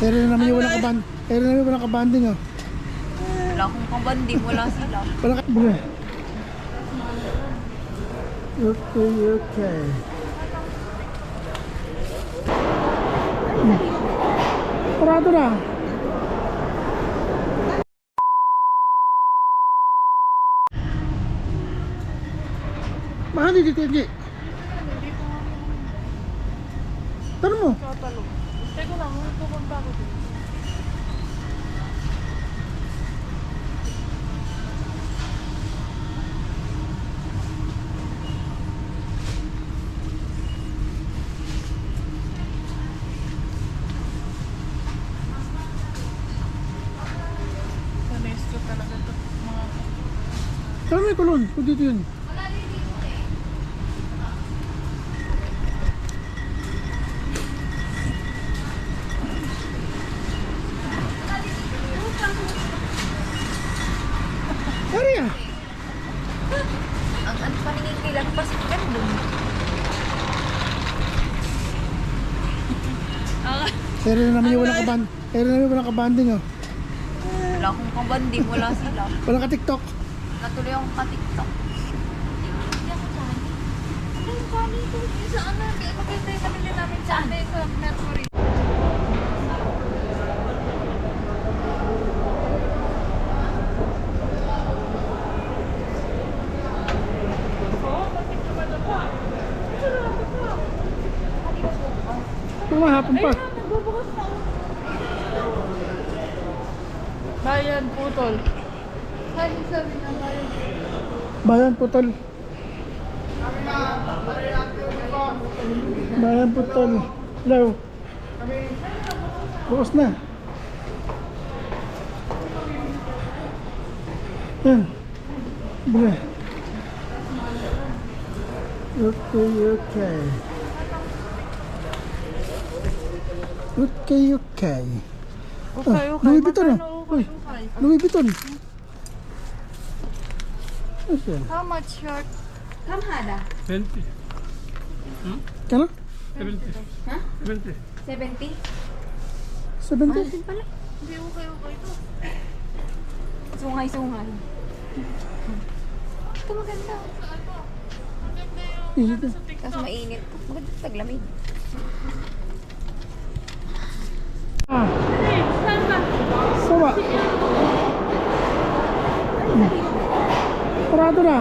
Pero na naman yung walang kaband. Pero na naman walang kabanding oh. Wala akong kabanding, wala sila. Wala ka. Bule. Okay, okay. Parado na. Mahal dito, G. Tanong mo. Tatanong. Teka lang, may pupunta ako dito. Honesto talaga ito. Mga... Tanong mo yung kulon. Kung dito yun. Area. Ang paningin kailan pa sa kandun. Pero na naman yung walang kaband. Pero na naman walang kabanding oh. Wala akong kabanding, wala sila. Wala ka TikTok. Natuloy akong ka-tiktok. Saan na? Maganda yung pamilya namin sa Mercury. Mahapon pa. Bayan, putol. Sabi na bayan. Bayan putol. Bayan putol. Hello. Bukas na. Yan. Bule. Okay, okay. Okay, okay. Okay, okay. Louis Vuitton Magkano oh. Uy, okay? Louis Vuitton. What's that? How much short? Kamhada? 20. Kano? 70. Ha? 70. 70? 70? Pala. Hindi, okay ito. Sungay-sungay. Ito maganda. Maganda yung Easy to. sa TikTok. Tapos mainit. Maganda taglamig. Ah, Hey, saan ba? sawa. Parado na.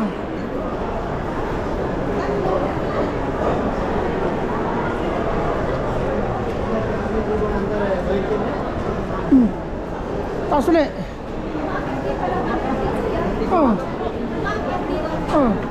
Taas ulit. Oh. Oh.